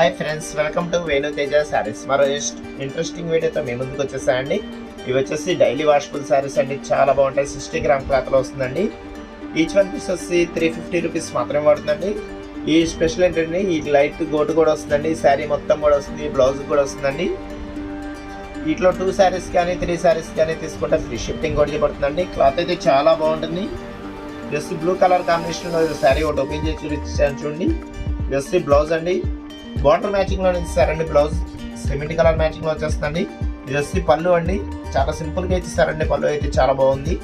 Hi friends, welcome to Venu Teja saris. మరో interesting వీడియోతో మీ ముందుకు వచ్చేసాయండి. ఇవి వచ్చేసి డైలీ వాషబుల్ సారీస్ అండి. చాలా బాగుంటాయి. 60 గ్రామ్ క్లాత్లో వస్తుందండి. ఈచ్ వన్ పీస్ వచ్చి 350 రూపీస్ మాత్రమే పడుతుందండి. ఈ స్పెషల్ ఏంటంటే ఈ లైట్ గోటు కూడా వస్తుందండి. శారీ మొత్తం కూడా వస్తుంది, బ్లౌజ్ కూడా వస్తుందండి. వీటిలో 2 శారీస్ కానీ 3 శారీస్ కానీ తీసుకుంటే ఫ్రీ షిప్పింగ్ కూడా పడుతుందండి. క్లాత్ అయితే చాలా బాగుంటుంది. జస్ట్ బ్లూ కలర్ కాంబినేషన్లో శారీ ఒకటి ఓపెన్ చేసి చూపించాను చూడండి. జస్ట్ బ్లౌజ్ అండి, బార్డర్ మ్యాచింగ్లో ఇస్తారండి. బ్లౌజ్ సిమెంట్ కలర్ మ్యాచింగ్లో వచ్చేస్తుందండి. ఇది వచ్చి పళ్ళు అండి, చాలా సింపుల్గా ఇచ్చిస్తారండి. పళ్ళు అయితే చాలా బాగుంది.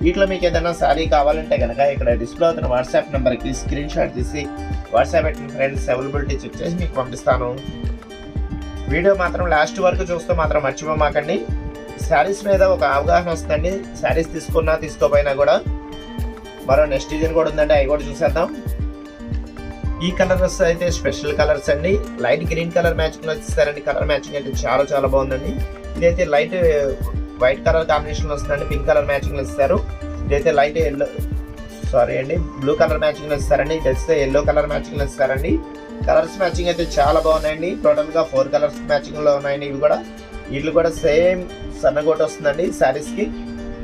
వీటిలో మీకు ఏదైనా శారీ కావాలంటే కనుక ఇక్కడ డిస్ప్లే అవుతున్న వాట్సాప్ నెంబర్కి స్క్రీన్ షాట్ తీసి వాట్సాప్ పెట్టిన ఫ్రెండ్స్ అవైలబిలిటీ చెక్ చేసి మీకు పంపిస్తాను. వీడియో మాత్రం లాస్ట్ వరకు చూస్తూ మాత్రం మర్చిపోమాకండి. శారీస్ మీద ఒక అవగాహన వస్తుందండి. శారీస్ తీసుకున్నా తీసుకోపోయినా కూడా. మరో నెక్స్ట్ డిజైన్ కూడా ఉందండి, అవి కూడా చూసేద్దాం. ఈ కలర్స్ అయితే స్పెషల్ కలర్స్ అండి. లైట్ గ్రీన్ కలర్ మ్యాచింగ్ వచ్చేస్తారండి. కలర్ మ్యాచింగ్ అయితే చాలా బాగుందండి. ఇదైతే లైట్ వైట్ కలర్ కాంబినేషన్ వస్తుందండి. పింక్ కలర్ మ్యాచింగ్ ఇస్తారు. ఇదైతే లైట్ బ్లూ కలర్ మ్యాచింగ్ ఇస్తారండి. ఇది వస్తే ఎల్లో కలర్ మ్యాచింగ్ ఇస్తారండి. కలర్స్ మ్యాచింగ్ అయితే చాలా బాగున్నాయండి. టోటల్గా 4 కలర్స్ మ్యాచింగ్లో ఉన్నాయండి. ఇవి కూడా వీళ్ళు కూడా సేమ్ సన్నగోట వస్తుందండి శారీస్కి.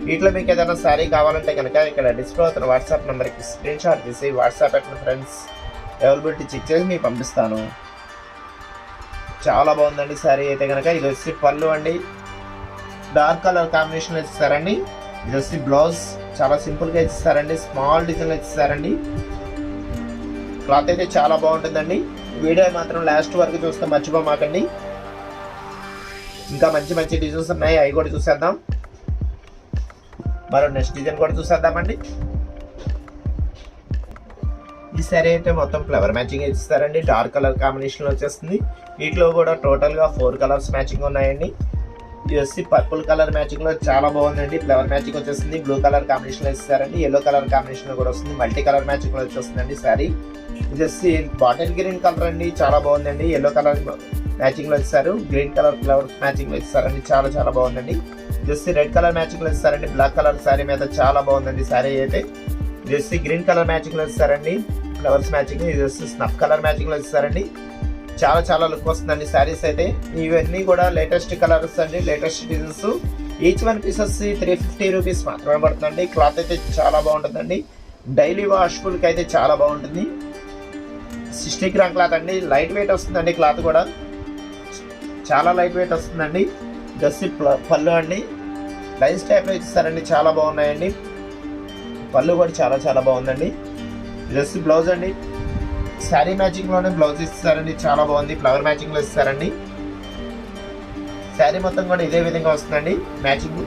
వీటిలో మీకు ఏదైనా శారీ కావాలంటే కనుక ఇక్కడ డిస్ప్లే అవుతున్న వాట్సాప్ నెంబర్కి స్క్రీన్ షాట్ తీసి వాట్సాప్ పెట్టిన ఫ్రెండ్స్ అవైలబిలిటీ చెక్ చేసి మీకు పంపిస్తాను. చాలా బాగుందండి శారీ అయితే కనుక. ఇది వచ్చి పళ్ళు అండి, డార్క్ కలర్ కాంబినేషన్ ఇస్తారండి. ఇది వచ్చి బ్లౌజ్ చాలా సింపుల్గా ఇస్తారండి. స్మాల్ డిజైన్లో ఇస్తారండి. క్లాత్ అయితే చాలా బాగుంటుందండి. వీడియో మాత్రం లాస్ట్ వరకు చూస్తే మర్చిపోమాకండి. ఇంకా మంచి డిజైన్స్ ఉన్నాయి, అవి కూడా చూసేద్దాం. మరో నెక్స్ట్ డిజైన్ కూడా చూసేద్దామండి. ఈ శారీ అయితే మొత్తం ఫ్లవర్ మ్యాచింగ్ ఇస్తారండి. డార్క్ కలర్ కాంబినేషన్లో వచ్చేస్తుంది. వీటిలో కూడా టోటల్గా 4 కలర్స్ మ్యాచింగ్ ఉన్నాయండి. ఇది వచ్చి పర్పుల్ కలర్ మ్యాచింగ్లో చాలా బాగుందండి. ఫ్లవర్ మ్యాచింగ్ వచ్చేస్తుంది. బ్లూ కలర్ కాంబినేషన్లో ఇస్తారండి. ఎల్లో కలర్ కాంబినేషన్లో కూడా వస్తుంది. మల్టీ కలర్ మ్యాచింగ్లో వచ్చేస్తుందండి శారీ. ఇది వచ్చి బాటిల్ గ్రీన్ కలర్ అండి, చాలా బాగుందండి. ఎల్లో కలర్ మ్యాచింగ్లో ఇస్తారు. గ్రీన్ కలర్ ఫ్లవర్ మ్యాచింగ్లో ఇస్తారండి. చాలా బాగుందండి. ఇది వచ్చి రెడ్ కలర్ మ్యాచింగ్లో ఇస్తారండి. బ్లాక్ కలర్ శారీ మీద చాలా బాగుందండి శారీ అయితే. ఇది వచ్చి గ్రీన్ కలర్ మ్యాచింగ్లో ఇస్తారండి. Flowers matching. ఇది వచ్చి స్నఫ్ కలర్ మ్యాచింగ్లో ఇస్తారండి. చాలా లుక్ వస్తుందండి శారీస్ అయితే. ఇవన్నీ కూడా లేటెస్ట్ కలర్స్ అండి, latest designs. Each one piece వచ్చి 350 రూపీస్ మాత్రమే పడుతుందండి. క్లాత్ అయితే చాలా బాగుంటుందండి. డైలీ వాష్ఫుల్కి అయితే చాలా బాగుంటుంది. 60 గ్రామ్ క్లాత్ అండి. లైట్ వెయిట్ వస్తుందండి. క్లాత్ కూడా చాలా లైట్ వెయిట్ వస్తుందండి. జస్ట్ పళ్ళు అండి, లైన్స్ టైప్లో ఇస్తారండి. చాలా బాగున్నాయండి. పళ్ళు కూడా చాలా బాగుందండి. జస్ట్ బ్లౌజ్ అండి, శారీ మ్యాచింగ్లోనే బ్లౌజ్ ఇస్తారండి. చాలా బాగుంది. ఫ్లవర్ మ్యాచింగ్లో ఇస్తారండి. శారీ మొత్తం కూడా ఇదే విధంగా వస్తుందండి మ్యాచింగ్.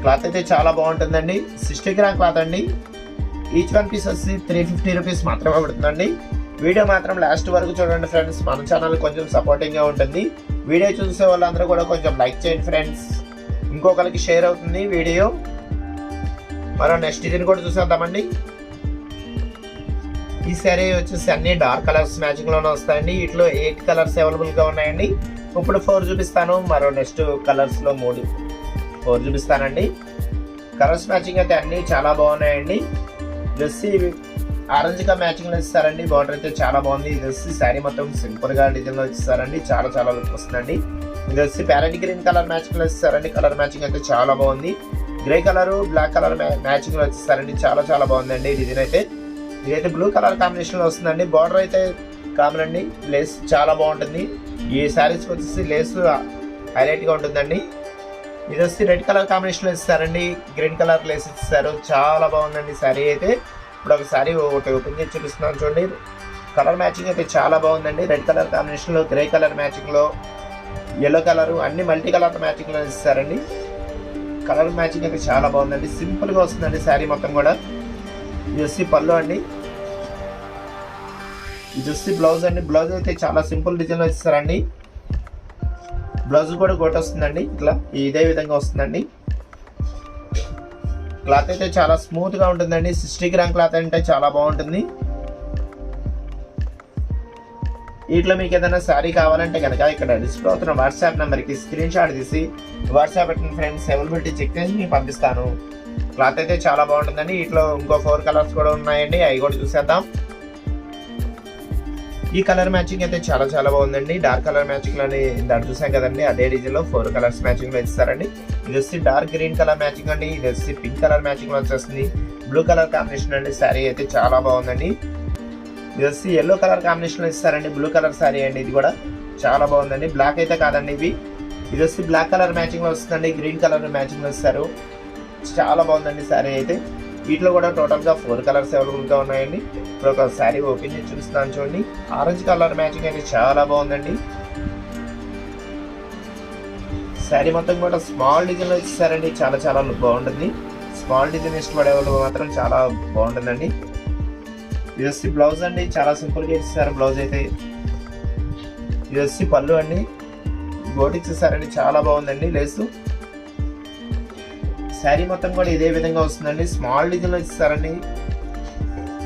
క్లాత్ అయితే చాలా బాగుంటుందండి. 60 గ్రామ్ క్లాత్ అండి. ఈచ్ వన్ పీస్ వచ్చి 350 రూపీస్ మాత్రమే పడుతుందండి. వీడియో మాత్రం లాస్ట్ వరకు చూడండి ఫ్రెండ్స్. మన ఛానల్ కొంచెం సపోర్టింగ్గా ఉంటుంది. వీడియో చూసే వాళ్ళందరూ కూడా కొంచెం లైక్ చేయండి ఫ్రెండ్స్. ఇంకొకరికి షేర్ అవుతుంది వీడియో. మరో నెక్స్ట్ డిజైన్ కూడా చూసేద్దామండి. ఈ శారీ వచ్చేసి అన్ని డార్క్ కలర్స్ మ్యాచింగ్లోనే వస్తాయండి. వీటిలో 8 కలర్స్ అవైలబుల్గా ఉన్నాయండి. ఇప్పుడు 4 చూపిస్తాను. మరో నెక్స్ట్ కలర్స్లో 4 చూపిస్తానండి. కలర్స్ మ్యాచింగ్ అయితే అన్నీ చాలా బాగున్నాయండి. జస్ట్ ఆరెంజ్గా మ్యాచింగ్లో ఇస్తారండి. బార్డర్ అయితే చాలా బాగుంది. ఇది వచ్చి శారీ మొత్తం సింపుల్గా డిజైన్లో ఇస్తారండి. చాలా లుక్ వస్తుందండి. ఇది వచ్చి ప్యారెట్ గ్రీన్ కలర్ మ్యాచింగ్లో ఇస్తారండి. కలర్ మ్యాచింగ్ అయితే చాలా బాగుంది. Grey colour black colour matching లో వచ్చేస్తారండి. చాలా బాగుందండి ఈ డిజైన్ అయితే. ఇదైతే బ్లూ కలర్ కాంబినేషన్ లో వస్తుందండి. బార్డర్ అయితే కామన్ అండి. లేస్ చాలా బాగుంటుంది. ఈ శారీస్ వచ్చేసి లేస్ హైలైట్ గా ఉంటుందండి. ఇది వచ్చి రెడ్ కలర్ కాంబినేషన్ లో ఇస్తారండి. గ్రీన్ కలర్ లేస్ ఇస్తారు. చాలా బాగుందండి శారీ అయితే. ఇప్పుడు ఒక శారీ ఒకటి ఓపెన్ చేసి చూపిస్తున్నాను చూడండి. కలర్ మ్యాచింగ్ అయితే చాలా బాగుందండి. రెడ్ కలర్ కాంబినేషన్ లో, గ్రే కలర్ మ్యాచింగ్ లో, ఎల్లో కలర్ అన్ని మల్టీ కలర్ మ్యాచింగ్ లో ఇస్తారండి. కలర్ మ్యాచింగ్ అయితే చాలా బాగుందండి. సింపుల్గా వస్తుందండి శారీ మొత్తం కూడా. ఇది వచ్చి పళ్ళు అండి. ఇది వచ్చి బ్లౌజ్ అండి. బ్లౌజ్ అయితే చాలా సింపుల్ డిజైన్లో ఇస్తారండి. బ్లౌజ్ కూడా గోట వస్తుందండి. ఇట్లా ఇదే విధంగా వస్తుందండి. క్లాత్ అయితే చాలా స్మూత్గా ఉంటుందండి. 60 గ్రామ్ క్లాత్ అంటే చాలా బాగుంటుంది. వీటిలో మీకు ఏదైనా శారీ కావాలంటే కనుక ఇక్కడ డిస్ప్లే అవుతున్న వాట్సాప్ నెంబర్కి స్క్రీన్ షాట్ తీసి వాట్సాప్ పెట్టిన ఫ్రెండ్స్ అవైలబిలిటీ చెక్ చేసి మీకు పంపిస్తాను. క్లాత్ అయితే చాలా బాగుంటుందండి. వీటిలో ఇంకో 4 కలర్స్ కూడా ఉన్నాయండి, అవి కూడా చూసేద్దాం. ఈ కలర్ మ్యాచింగ్ అయితే చాలా చాలా బాగుందండి. డార్క్ కలర్ మ్యాచింగ్ లోని దాన్ని చూసాం కదండి, అదే డిజైన్ లో 4 కలర్స్ మ్యాచింగ్ లో ఇస్తారండి. ఇది వచ్చి డార్క్ గ్రీన్ కలర్ మ్యాచింగ్ అండి. ఇది వచ్చి పింక్ కలర్ మ్యాచింగ్ లో వచ్చేస్తుంది. బ్లూ కలర్ కాంబినేషన్ అండి. శారీ అయితే చాలా బాగుందండి. ఇది వచ్చి ఎల్లో కలర్ కాంబినేషన్ లో ఇస్తారండి. బ్లూ కలర్ శారీ అండి. ఇది కూడా చాలా బాగుందండి. బ్లాక్ అయితే కాదండి ఇవి. ఇది వచ్చి బ్లాక్ కలర్ మ్యాచింగ్ లో వస్తుందండి. గ్రీన్ కలర్ మ్యాచింగ్ లో ఇస్తారు. చాలా బాగుందండి శారీ అయితే. వీటిలో కూడా టోటల్ గా 4 కలర్స్ అవైలబుల్ గా ఉన్నాయండి. ఇప్పుడు ఒక శారీ ఓపెన్ చేసి చూస్తున్నాను చూడండి. ఆరెంజ్ కలర్ మ్యాచింగ్ అయితే చాలా బాగుందండి. శారీ మొత్తం కూడా స్మాల్ డిజైన్ లో ఇచ్చారండి. చాలా చాలా బాగుంటుంది. స్మాల్ డిజైన్ ఇష్టపడే వాళ్ళు మాత్రం చాలా బాగుంటుందండి. ఇది వచ్చి బ్లౌజ్ అండి. చాలా సింపుల్ గా ఇచ్చారు బ్లౌజ్ అయితే. ఇది వచ్చి పళ్ళు అండి. గోటి ఇచ్చేసారండి. చాలా బాగుందండి లేసు. శారీ మొత్తం కూడా ఇదే విధంగా వస్తుందండి. స్మాల్ డిజైన్ లో ఇస్తారండి.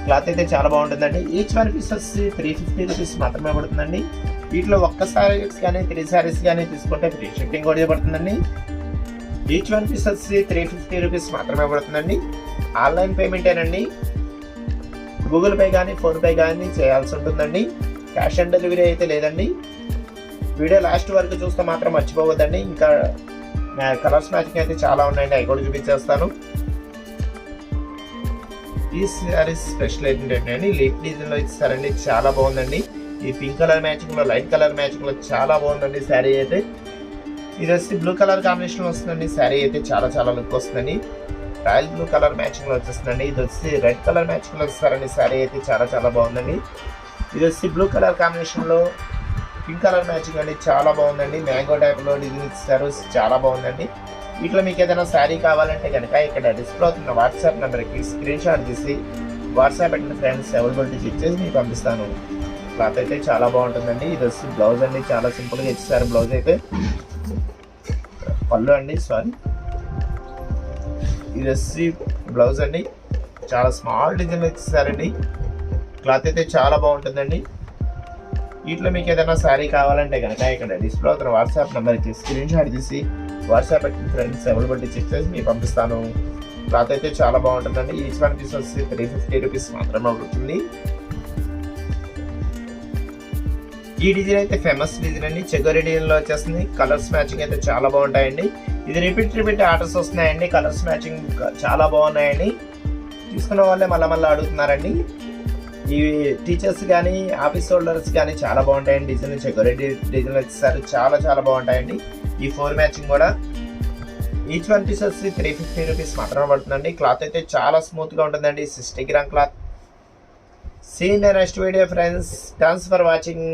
క్లాత్ అయితే చాలా బాగుంటుందండి. ఈచ్ వన్ పీస్ వచ్చి 350 రూపీస్ మాత్రమే పడుతుందండి. వీటిలో ఒక్క సారీస్ కానీ 3 సారీస్ కానీ తీసుకుంటే ఫ్రీ షిప్పింగ్ కూడా పడుతుందండి. ఈచ్ వన్ పీస్ వచ్చి 350 రూపీస్ మాత్రమే పడుతుందండి. ఆన్లైన్ పేమెంటేనండి. గూగుల్ పే కానీ ఫోన్ పే కానీ చేయాల్సి ఉంటుందండి. క్యాష్ ఆన్ డెలివరీ అయితే లేదండి. వీడియో లాస్ట్ వరకు చూస్తే మాత్రం మర్చిపోవద్దండి. ఇంకా కలర్స్ మ్యాచింగ్ అయితే చాలా ఉన్నాయండి. అవి కూడా చూపించేస్తాను. ఈ సారీస్ స్పెషల్ ఏంటంటే లీఫ్ డిజైన్ లో ఇస్తారండి. చాలా బాగుందండి. ఈ పింక్ కలర్ మ్యాచింగ్ లో లైట్ కలర్ మ్యాచింగ్ లో చాలా బాగుందండి శారీ అయితే. ఇది వచ్చి బ్లూ కలర్ కాంబినేషన్ లో వస్తుందండి. శారీ అయితే చాలా చాలా లుక్ వస్తుందండి. రాయల్ బ్లూ కలర్ మ్యాచింగ్ లో వచ్చేస్తుందండి. ఇది వచ్చి రెడ్ కలర్ మ్యాచింగ్ లో ఇస్తారండి. శారీ అయితే చాలా చాలా బాగుందండి. ఇది వచ్చి బ్లూ కలర్ కాంబినేషన్ లో పింక్ కలర్ మ్యాచింగ్ అండి. చాలా బాగుందండి. మ్యాంగో టైప్ లో డిజైన్ ఇస్తారు. చాలా బాగుందండి. వీటిలో మీకు ఏదైనా శారీ కావాలంటే కనుక ఇక్కడ డిస్ప్లే అవుతున్న వాట్సాప్ నెంబర్కి స్క్రీన్ షాట్ తీసి వాట్సాప్ పెట్టిన ఫ్రెండ్స్ అవైలబిలిటీ చెక్ చేసి మీకు పంపిస్తాను. క్లాత్ అయితే చాలా బాగుంటుందండి. ఇది వచ్చి బ్లౌజ్ అండి. చాలా సింపుల్ గా ఇచ్చారు బ్లౌజ్ అయితే. పళ్ళు అండి సారీ. ఇది వచ్చి బ్లౌజ్ అండి. చాలా స్మాల్ డిజైన్ ఇచ్చారండి. క్లాత్ అయితే చాలా బాగుంటుందండి. వీటిలో మీకు ఏదైనా శారీ కావాలంటే కనుక ఇక్కడ డిస్ప్లే అవుతున్న వాట్సాప్ నెంబర్కి స్క్రీన్ షాట్ తీసి వాట్సాప్ పెట్టిన ఫ్రెండ్స్ అవైలబిలిటీ చెక్ చేసి మీకు పంపిస్తాను. క్లాత్ అయితే చాలా బాగుంటుందండి. ఈచ్ వన్ పీస్ వచ్చి 350 రూపీస్ మాత్రమే అవుతుంది. ఈ డిజైన్ అయితే ఫేమస్ డిజైన్ అండి. చెగోరి డిజైన్ లో వచ్చేస్తుంది. కలర్స్ మ్యాచింగ్ అయితే చాలా బాగుంటాయండి. ఇది రిపీట్ ఆర్డర్స్ వస్తున్నాయండి. కలర్స్ మ్యాచింగ్ చాలా బాగున్నాయండి. తీసుకున్న వాళ్ళే మళ్ళీ అడుగుతున్నారండి. ఈ టీచర్స్ కానీ ఆఫీస్ హోల్డర్స్ కానీ చాలా బాగుంటాయండి. డిజైన్ చెగోరి డిజైన్ వచ్చేసరి చాలా చాలా బాగుంటాయండి. ఈ 4 మ్యాచింగ్ కూడా ఈచ్ వన్ పీస్ వచ్చి 350 రూపీస్ మాత్రమే పడుతుందండి. క్లాత్ అయితే చాలా స్మూత్ గా ఉంటుందండి. 60 gram cloth. See in the next video friends. Thanks for watching.